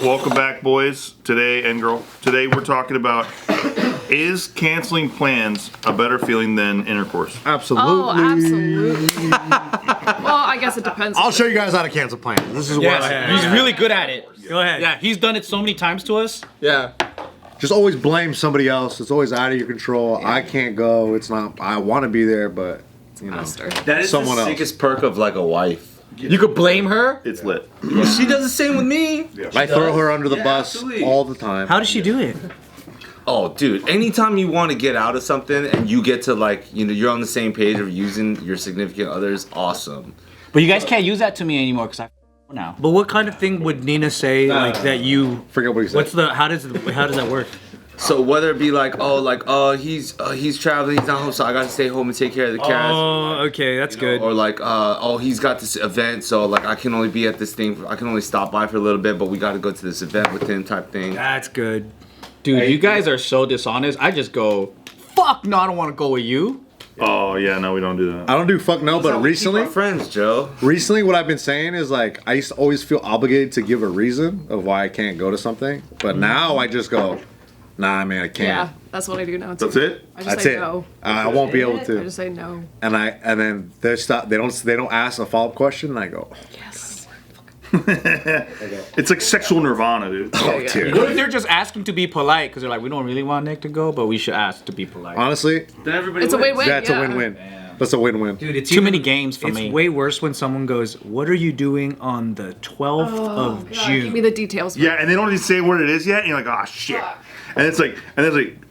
Welcome back, boys. Today and girl. Today we're talking about, is canceling plans a better feeling than intercourse? Absolutely. Oh, absolutely. Well, I guess it depends. I'll show you guys how to cancel plans. This is what He's really good at it. Go ahead. Yeah, he's done it so many times to us. Yeah. just always blame somebody else. It's always out of your control. Yeah. I can't go. It's not. I want to be there, but you know, that is someone the else. sickest perk of like a wife. You could blame her. It's lit. Yeah. She does the same with me. Yeah. I throw her under the bus absolutely. all the time. How does she do it? Oh, dude, anytime you want to get out of something and you get to like, you know, you're on the same page of using your significant others, awesome. But you guys can't use that to me anymore because I now. But what kind of thing would Nina say like that you? Forget what he said. What's the? How does that work? So whether it be like, he's traveling, he's not home, so I gotta stay home and take care of the cats. Oh, okay, that's good. Or like, he's got this event, so like I can only be at this thing. I can only stop by for a little bit, but we gotta go to this event with him, type thing. That's good. Dude, you guys are so dishonest. I just go, fuck no, I don't want to go with you. Oh yeah, no, we don't do that. I don't do fuck no, but recently, Keep our friends, Joe. Recently, what I've been saying is like I used to always feel obligated to give a reason of why I can't go to something, but now I just go, nah, man, I can't. Yeah, that's what I do now too. That's it? I just That's say it. no. I won't be able I to. just say no. And then they stop. They don't ask a follow up question, and I go, Yes. It's like sexual nirvana, dude. oh, dude. What if they're just asking to be polite because they're like, we don't really want Nick to go, but we should ask to be polite. Honestly, Then everybody It's a win-win. that's yeah. a win-win. That's a win-win. Dude, it's Too many games for it's me. way worse when someone goes, "What are you doing on the 12th of God, June?" give me the details. Yeah, and they don't even say what it is yet, and you're like, oh shit. And it's like,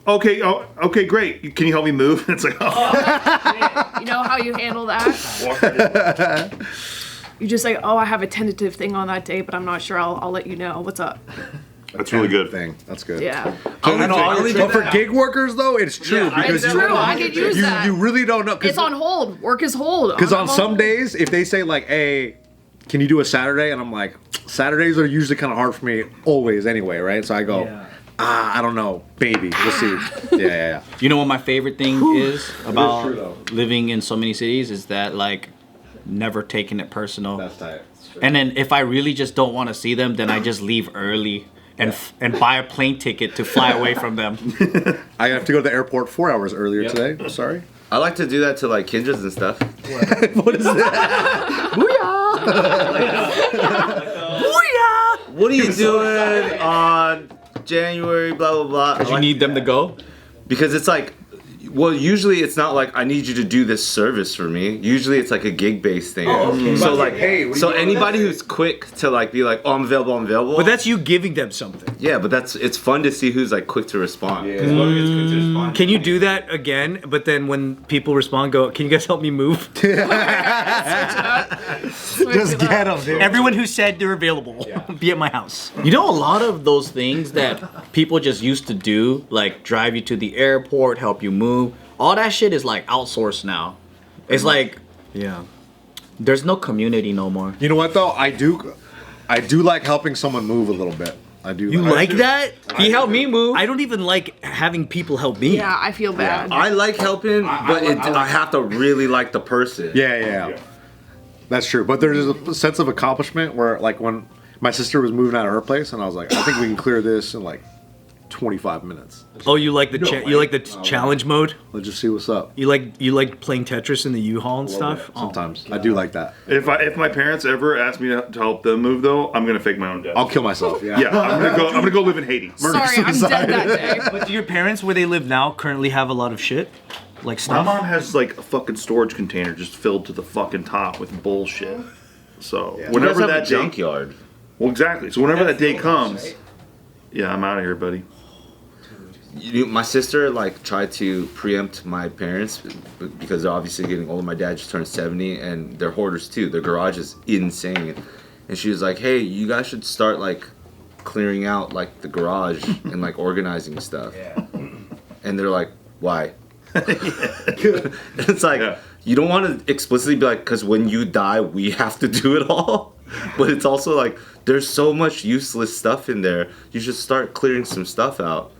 okay, okay, great. Can you help me move? And it's like, oh. You know how you handle that? You just say, "Oh, I have a tentative thing on that day, but I'm not sure. I'll let you know. What's up?" That's really good. Thing. That's good. Yeah. But for gig workers though, it's true Yeah, because It's true. I could use that. you really don't know. It's on hold. Work is hold. Because on I'm some hold. days, if they say like, "Hey, can you do a Saturday?" and I'm like, Saturdays are usually kind of hard for me always anyway, right? So I go, I don't know, baby, we'll see. Yeah. You know what my favorite thing is about living in so many cities is that like never taking it personal. That's tight. And then if I really just don't want to see them, then I just leave early and buy a plane ticket to fly away from them. I have to go to the airport 4 hours earlier today. I'm sorry. I like to do that to like kindreds and stuff. What is that? What are you doing on January, blah, blah, blah. Because you need them to go? Because it's like, well, usually it's not like I need you to do this service for me. Usually it's like a gig-based thing. So like, so anybody who's quick to like be like, oh, I'm available. But that's you giving them something. Yeah, but it's fun to see who's like quick to respond. Can you do that again? But then when people respond, go, "Can you guys help me move?" Just get them, dude. Everyone who said they're available, be at my house. You know, a lot of those things that people just used to do, like drive you to the airport, help you move, all that shit is like outsourced now. It's like, Yeah. there's no community no more. You know what though? I do like helping someone move a little bit. I do. You like that? He helped me move. I don't even like having people help me. Yeah, I feel bad. I like helping, but I have to really like the person. Yeah. That's true. But there's a sense of accomplishment where, like, when my sister was moving out of her place, and I was like, I think we can clear this in like 25 minutes. Oh, you like the challenge mode? Let's just see what's up. You like playing Tetris in the U-Haul and stuff? Oh. Sometimes I do like that. If my parents ever ask me to help them move, though, I'm gonna fake my own death. I'll kill myself. Yeah. Yeah, I'm gonna go live in Haiti. Sorry, I'm dead that day. But do your parents, where they live now, currently have a lot of shit? Like My stuff? mom has like a fucking storage container just filled to the fucking top with bullshit. So You guys whenever have that a day, junkyard. well, exactly. So whenever that day comes, yeah, I'm out of here, buddy. My sister like tried to preempt my parents because they're obviously getting older. My dad just turned 70 and they're hoarders too. Their garage is insane. And she was like, hey, you guys should start like clearing out like the garage and like organizing stuff. And they're like, why? It's like, you don't want to explicitly be like, because when you die, we have to do it all. But it's also like, there's so much useless stuff in there. You should start clearing some stuff out.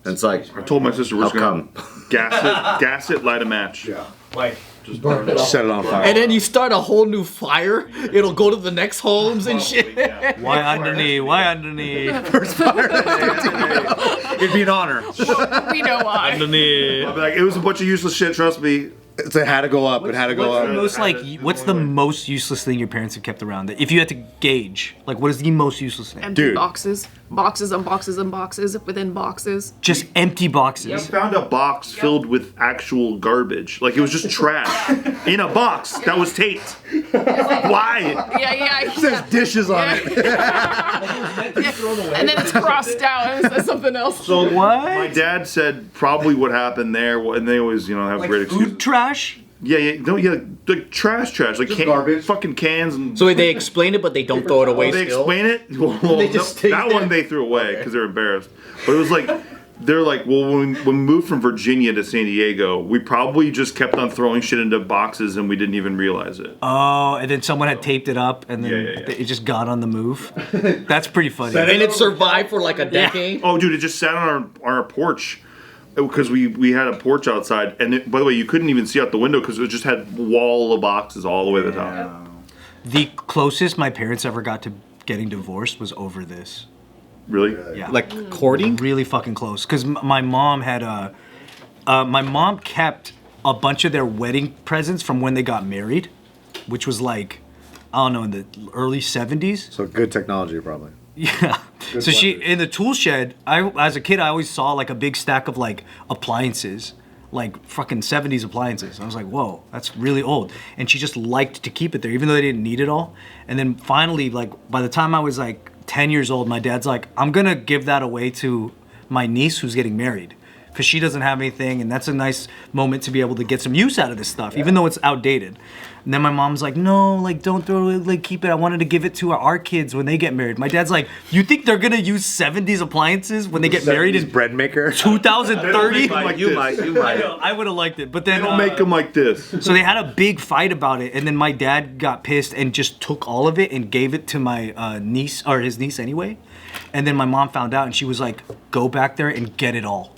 And it's like, I told my sister we're just how gonna come? gas it, light a match. Like, Just burn it. Set it on fire. And then you start a whole new fire. It'll go to the next homes and shit. Yeah. Why underneath? Why underneath? It'd be an honor. We know why. Underneath. I'll be like, it was a bunch of useless shit. Trust me. It had to go up. It had to go What's the up. most what's the most useless thing your parents have kept around? If you had to gauge, like, what is the most useless thing? Empty Dude. boxes. Boxes and boxes and boxes within boxes. Just empty I boxes. found a box filled with actual garbage. Like it was just trash in a box that was taped. Why? Yeah. It says dishes on it. And then it's crossed out and it says something else. So What? my dad said probably what happened there, and they always, have great excuses. Food trash? Yeah, like trash, like garbage. fucking cans and. So they explain it, but they don't throw it away they still. explain it. Well, They just stay that there. one they threw away because they're embarrassed. But it was like. They're like, well, when we moved from Virginia to San Diego, we probably just kept on throwing shit into boxes and we didn't even realize it. Oh, and then someone had taped it up, and then Yeah. it just got on the move. That's pretty funny. And it survived for like a decade. Oh, dude, it just sat on our porch because we had a porch outside. And by the way, you couldn't even see out the window because it just had wall of boxes all the way to the top. The closest my parents ever got to getting divorced was over this. Really? Yeah, Like courting? really fucking close. Because my mom had my mom kept a bunch of their wedding presents from when they got married, which was like, I don't know, in the early 70s. So good technology, probably. Yeah. So she in the tool shed. As a kid, I always saw like a big stack of like appliances, like fucking 70s appliances. I was like, whoa, that's really old. And she just liked to keep it there, even though they didn't need it all. And then finally, like by the time I was like 10 years old, my dad's like, I'm gonna give that away to my niece who's getting married, because she doesn't have anything, and that's a nice moment to be able to get some use out of this stuff, even though it's outdated. And then my mom's like, no, like don't throw it, like keep it. I wanted to give it to our kids when they get married. My dad's like, you think they're gonna use 70s appliances when they get married in bread maker. 2030? Like You this. might. I would have liked it, but They then don't make them like this. so they had a big fight about it, and then my dad got pissed and just took all of it and gave it to my niece, or his niece anyway. And then my mom found out, and she was like, "Go back there and get it all."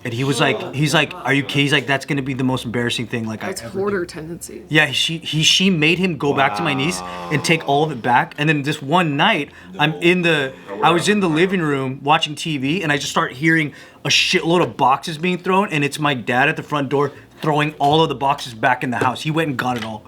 And he was like, "Are you kidding?" He's like, "That's gonna be the most embarrassing thing." Like, It's hoarder tendencies. yeah, she made him go back to my niece and take all of it back. And then this one night, I was in the living room watching TV, and I just start hearing a shitload of boxes being thrown, and it's my dad at the front door throwing all of the boxes back in the house. He went and got it all.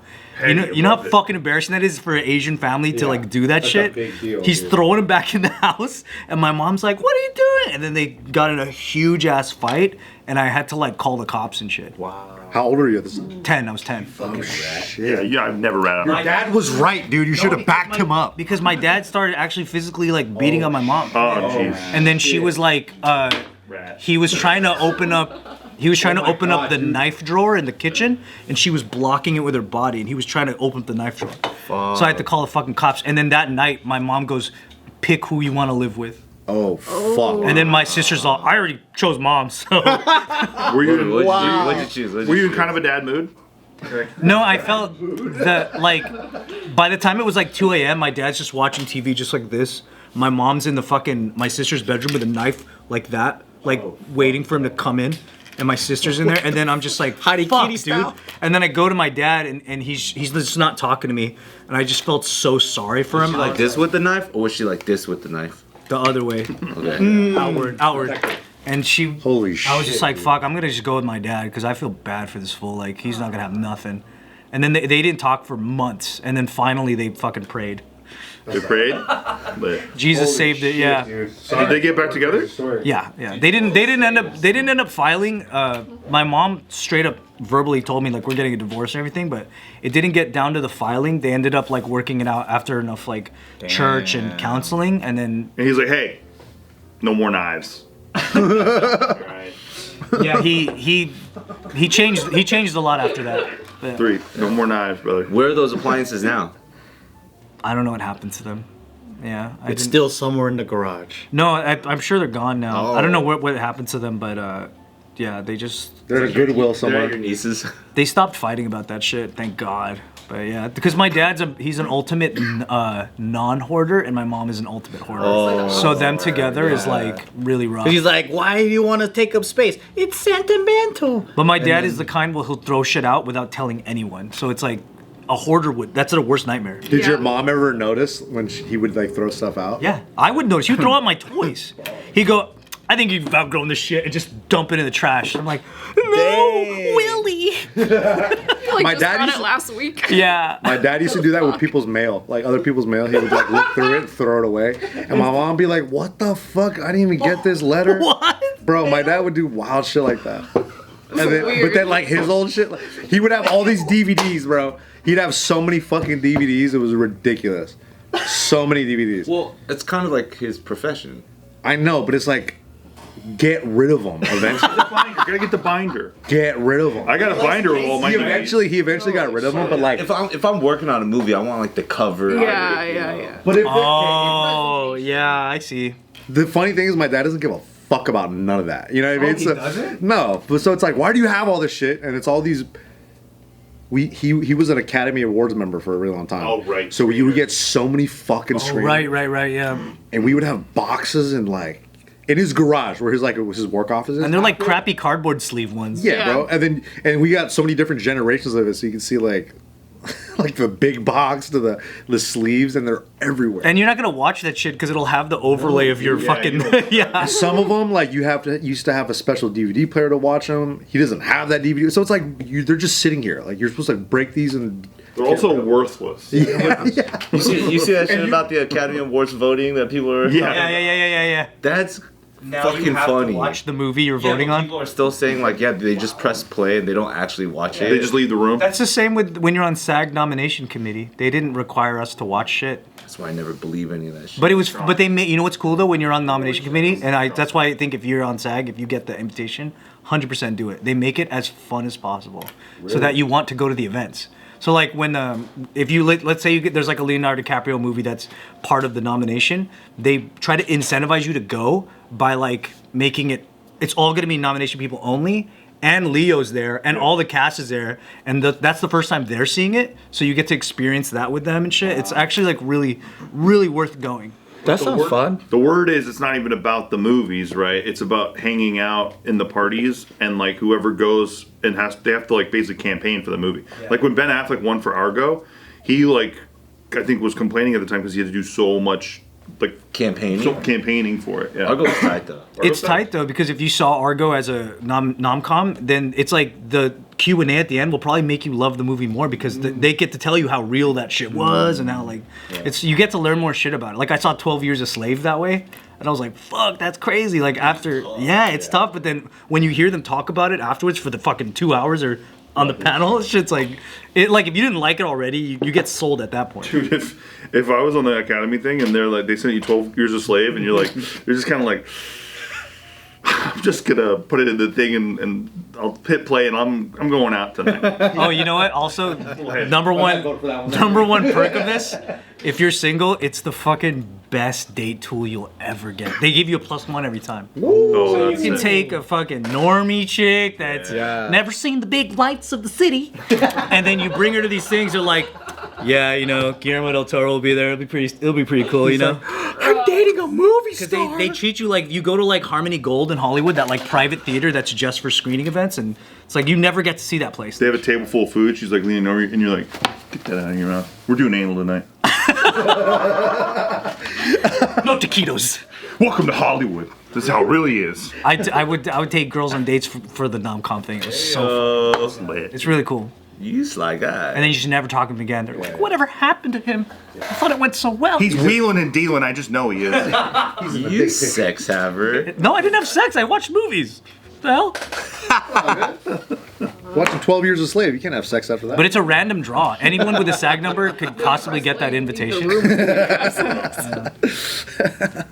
You know how fucking embarrassing that is for an Asian family to like do that shit? big deal, He's dude. throwing him back in the house, and my mom's like, "What are you doing?" And then they got in a huge ass fight, and I had to like call the cops and shit. Wow. How old are you at this time? 10, I was 10. Yeah, I've never ran out. Dad was right, dude. You should have backed him up. Because my dad started actually physically like beating on my mom. Oh, jeez. And then she was like, he was trying to open up. He was trying to open up the knife drawer in the kitchen, and she was blocking it with her body, and he was trying to open up the knife drawer. So I had to call the fucking cops. And then that night, my mom goes, "Pick who you want to live with." Oh, fuck. And then my sister's all, "I already chose mom." So Were you, What'd you choose? were you in kind of a dad mood? no, I felt that like by the time it was like 2 a.m., my dad's just watching TV just like this. My mom's in my sister's bedroom with a knife like that, like waiting for him to come in. And my sister's in there, and then I'm just like, Hidey fuck, kitty dude. style. And then I go to my dad, and he's just not talking to me, and I just felt so sorry for him. Like this with the knife, or was she like this with the knife? The other way, Okay. outward. And she, Holy shit. I was just like, fuck, I'm gonna just go with my dad because I feel bad for this fool. Like he's not gonna have nothing. And then they didn't talk for months, and then finally they fucking prayed. They prayed? But Jesus saved it. Yeah. did they get back together? Yeah. They didn't end up filing. My mom straight up verbally told me like we're getting a divorce and everything, but it didn't get down to the filing. They ended up like working it out after enough like church and counseling, and then And he's like, hey, no more knives. yeah, he changed a lot after that. But 3, no more knives, brother. Where are those appliances now? I don't know what happened to them. Yeah, It's still somewhere in the garage. no. I'm sure they're gone now. I don't know what happened to them, but yeah, they just They're at a Goodwill They're at your somewhere. nieces. they stopped fighting about that shit. Thank God. But yeah, because my dad's he's an ultimate non-hoarder, and my mom is an ultimate hoarder. Oh, so them together is like really rough. He's like, why do you want to take up space? It's sentimental. But my dad is the kind where he'll throw shit out without telling anyone. So it's like a hoarder would. That's the worst nightmare. Did your mom ever notice when he would like throw stuff out? Yeah, I would notice. You throw out my toys. He'd go, I think you've outgrown this shit, and just dump it in the trash. I'm like, no, Willie. Like My just dad got used it to- last week. Yeah. My dad used to do that with people's mail, like other people's mail. He would like look through it and throw it away. And my mom would be like, "What the fuck? I didn't even get this letter." What? Bro, my dad would do wild shit like that. And then, but then like his old shit, like, he would have all these DVDs, bro. He'd have so many fucking DVDs. It was ridiculous. So many DVDs. Well, it's kind of like his profession. I know, but it's like, get rid of them eventually. Gotta get the binder. Get rid of them. I got a binder with all my He DVDs. eventually got rid of them, but like, If I'm working on a movie, I want like the cover. Yeah. but if Oh, yeah, I see. the funny thing is, my dad doesn't give a fuck about none of that. You know what I mean? he doesn't? No. But so it's like, why do you have all this shit? And it's all these. He was an Academy Awards member for a really long time. Oh, right. So we would get so many fucking Oh, screens. right, yeah. And we would have boxes and like in his garage where it was his work office. And they're like crappy cardboard sleeve ones. Yeah, Yeah. bro. And we got so many different generations of it, so you can see like like the big box to the sleeves, and they're everywhere. And you're not gonna watch that shit because it'll have the overlay of your fucking yeah. Some of them, like you used to have a special DVD player to watch them. He doesn't have that DVD, so it's like they're just sitting here. Like you're supposed to break these and. They're also worthless. Yeah. You see that shit about the Academy Awards voting that people are. Yeah. That's fucking funny. Watch the movie you're voting on. People are still saying like, yeah, they just press play and they don't actually watch it. They just leave the room. That's the same with when you're on SAG nomination committee. They didn't require us to watch shit. That's why I never believe any of that shit. But they made, you know what's cool though, when you're on nomination committee, and that's why I think if you're on SAG, if you get the invitation, 100% do it. They make it as fun as possible, so that you want to go to the events. So like when if you let's say there's like a Leonardo DiCaprio movie that's part of the nomination, they try to incentivize you to go by like making it's all going to be nomination people only, and Leo's there, and all the cast is there, and that's the first time they're seeing it, so you get to experience that with them and shit. It's actually like really, really worth going. That sounds fun. The word is it's not even about the movies, right? It's about hanging out in the parties, and like whoever goes and they have to like basically campaign for the movie. Yeah. Like when Ben Affleck won for Argo, he like I think was complaining at the time because he had to do so much like campaigning for it. Yeah. Argo's tight though. It's tight though because if you saw Argo as a nom-com, then it's like the Q&A at the end will probably make you love the movie more because they get to tell you how real that shit was and how like you get to learn more shit about it. Like I saw 12 Years a Slave that way, and I was like, fuck, that's crazy. Like after it's tough, but then when you hear them talk about it afterwards for the fucking 2 hours or on the panel, shit's like if you didn't like it already, you get sold at that point. Dude, if I was on the Academy thing and they're like they sent you 12 Years a Slave and you're like you're just kind of like I'm just gonna put it in the thing and I'll hit play and I'm going out tonight. Oh, you know what? Also, number one perk of this, if you're single, it's the fucking best date tool you'll ever get. They give you a +1 every time. So You can take a fucking normie chick that's never seen the big lights of the city, and then you bring her to these things. They're like, yeah, you know, Guillermo del Toro will be there. It'll be pretty cool, you know. I'm dating a movie star. Because they treat you like you go to like Harmony Gold in Hollywood, that like private theater that's just for screening events, and it's like you never get to see that place. They have a table full of food. She's like leaning over you, and you're like, get that out of your mouth. We're doing anal tonight. No taquitos. Welcome to Hollywood. This is how it really is. I would take girls on dates for the nom-com thing. It was so fun. Lit. It's really cool. You sly guy. And then you just never talk to him again. They're like, whatever happened to him? I thought it went so well. He's wheeling and dealing. I just know he is. You sex haver. No, I didn't have sex. I watched movies. The hell? Watching 12 Years a Slave, you can't have sex after that. But it's a random draw. Anyone with a SAG number could possibly get that invitation.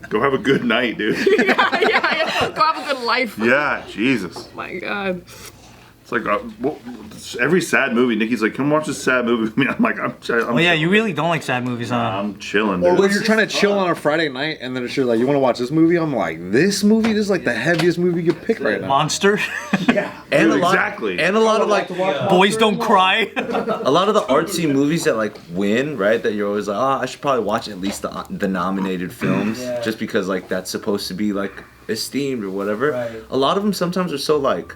Go have a good night, dude. yeah. Go have a good life. Yeah, Jesus. My God. It's like every sad movie. Nikki's like, "Come watch this sad movie with me." I'm like, "I'm." Oh yeah, you really don't like sad movies, huh? I'm chilling. Or Dude. when you're trying to chill on a Friday night and then it's like, you want to watch this movie? I'm like, this movie? This is like the heaviest movie you could pick right now. Monster. And a lot, Exactly. And a lot of like Boys Don't Cry. a lot of the artsy movies that like win, right? That you're always like, oh, I should probably watch at least the nominated films, just because like that's supposed to be like esteemed or whatever. Right. A lot of them sometimes are so like,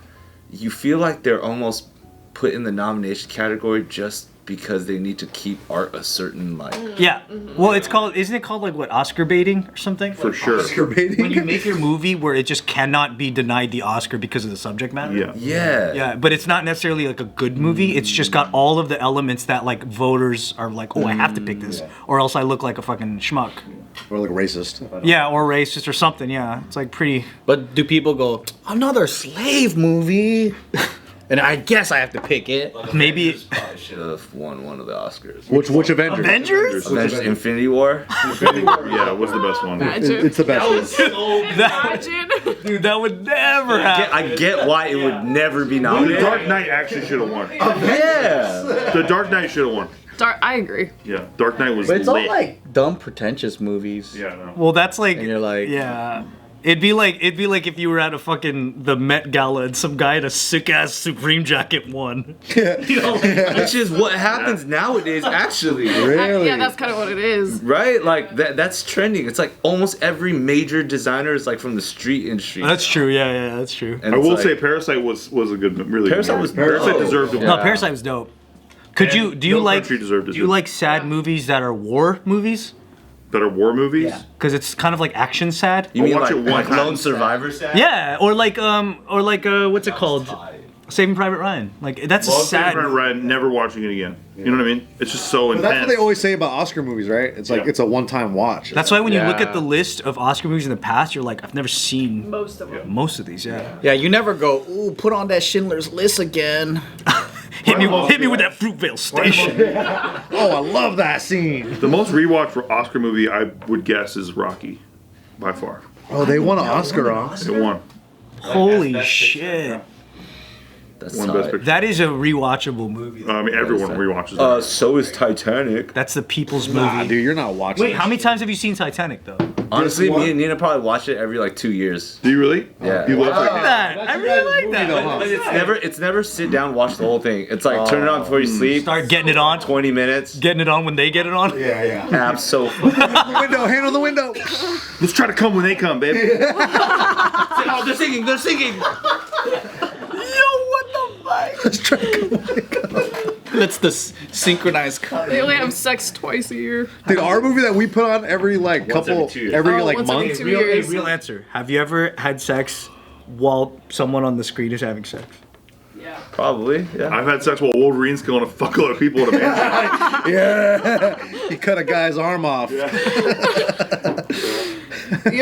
you feel like they're almost put in the nomination category just because they need to keep art a certain like. Yeah. Well, isn't it called like what, Oscar baiting or something? For sure. Oscar baiting. When you make your movie where it just cannot be denied the Oscar because of the subject matter. Yeah. Yeah. Yeah, but it's not necessarily like a good movie. It's just got all of the elements that like voters are like, oh, I have to pick this, or else I look like a fucking schmuck. Or like racist. Yeah, or racist or something. Yeah, it's like pretty. But do people go, another slave movie? And I guess I have to pick it. Maybe Probably should have won one of the Oscars. Which Avengers? Avengers. Avengers Infinity War. Yeah, it was the best one. Imagine. It's the best. Imagine. Dude, that would never happen. I get why it would never be The nominated. Dark Knight actually should have won. Yeah. The Dark Knight should have won. I agree. Yeah, Dark Knight was But it's lit. all like dumb, pretentious movies. Yeah, no. Well, that's like. And you're like- yeah. It'd be like if you were at a fucking the Met Gala and some guy in a sick ass Supreme jacket won. You know, like, Which is what happens nowadays, actually. Really? Yeah, that's kind of what it is. Right? Like that's trending. It's like almost every major designer is like from the street industry. that's true. Yeah, that's true. And I it's will like- say Parasite was a good, really. Parasite good was movie. Parasite dope. deserved to win. No, Parasite was dope. Could And do you No like Country deserved it do you too. like sad movies that are war movies? That are war movies. Because it's kind of like action sad. You mean watch like, it one like time. Lone Survivor? Yeah, or like what's it called? Saving Private Ryan. Like that's a Well, sad. Saving Private Ryan, never watching it again. You know what I mean? It's just so But that's what intense. they always say about Oscar movies, right? It's like Yeah. it's a one-time watch. That's why when you look Yeah. at the list of Oscar movies in the past, you're like, I've never seen Most of them. most of these. Yeah. Yeah, you never go, ooh, put on that Schindler's List again. Hit me with that Fruitvale Station. Oh, I love that scene. The most rewatched Oscar movie I would guess is Rocky, by far. Oh, they won an Oscar on. It won. Holy shit. That's Won Best tight. Picture. That is a rewatchable movie. I mean, everyone rewatches it. So is Titanic. That's the people's movie. Nah, dude, you're not watching. Wait, this how many shit. times have you seen Titanic though? Honestly, me and Nina probably watch it every like 2 years. Do you really? Yeah. You love I like Titanic? that. I really like that. But it's never sit down watch the whole thing. It's like turn it on before you sleep. Start getting it on. 20 minutes. Getting it on when they get it on. Yeah, yeah. Absolutely. The window, hand on the window. Let's try to come when they come, baby. Oh, they're singing. They're singing. Let's try to come. That's the synchronized cut. They only have sex twice a year. Dude, our movie that we put on every like couple, every 2 years. every Oh, like once every month. 2 Real years. answer. Have you ever had sex while someone on the screen is having sex? Yeah. Probably. Yeah. I've had sex while Wolverine's killing a fuckload of people at a mansion. Yeah, he cut a guy's arm off. You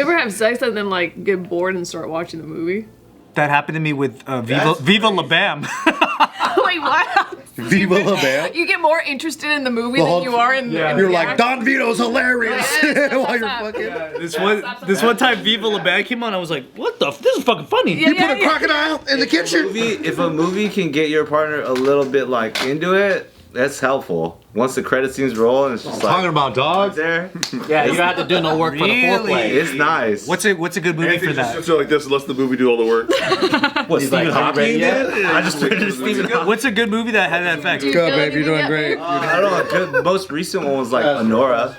ever have sex and then like get bored and start watching the movie? That happened to me with Viva La Bam. Wait, what? Viva la Bam. You get more interested in the movie The than whole- you are in. Yeah. in You're the like act. Don Vito's hilarious Yeah, while you're stop. fucking. This one time Viva La Bam came on, I was like, what the? This is fucking funny. Yeah, You put a crocodile in the kitchen. If a movie can get your partner a little bit like into it, that's helpful. Once the credit scenes roll and it's just Talking like about dogs. there, Yeah, you don't have to do no work for the Really? foreplay. it's nice. What's a good movie Anthony for just that? sits there like this and lets the movie do all the work. what Stephen like, Hawking "Are you ready did? I just pictured Stephen Hawking. What's a good movie that had that effect? Do you Good, feel babe. You're doing anything great. yet? I don't know. The most recent one was like Honora.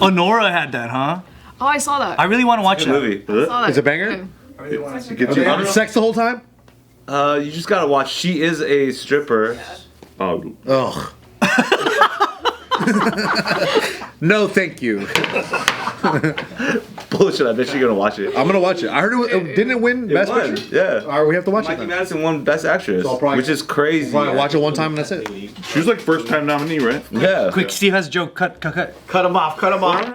Honora had that, huh? Oh, I saw that. I really want to watch Good that. movie. I saw that. It's a banger? It gets you. Having sex the whole time? You just gotta watch. She is a stripper. Oh, Ugh. No, thank you. Bullshit. I bet you're gonna watch it. I'm gonna watch it. I heard didn't it win Best won, Picture? yeah. All right, we have to watch it Mikey then. Madison won Best Actress, So I'll probably- which is crazy. Probably watch it one time and that's it. she was like first time nominee, right? Yeah. Quick, Steve has a joke. Cut. Cut him off.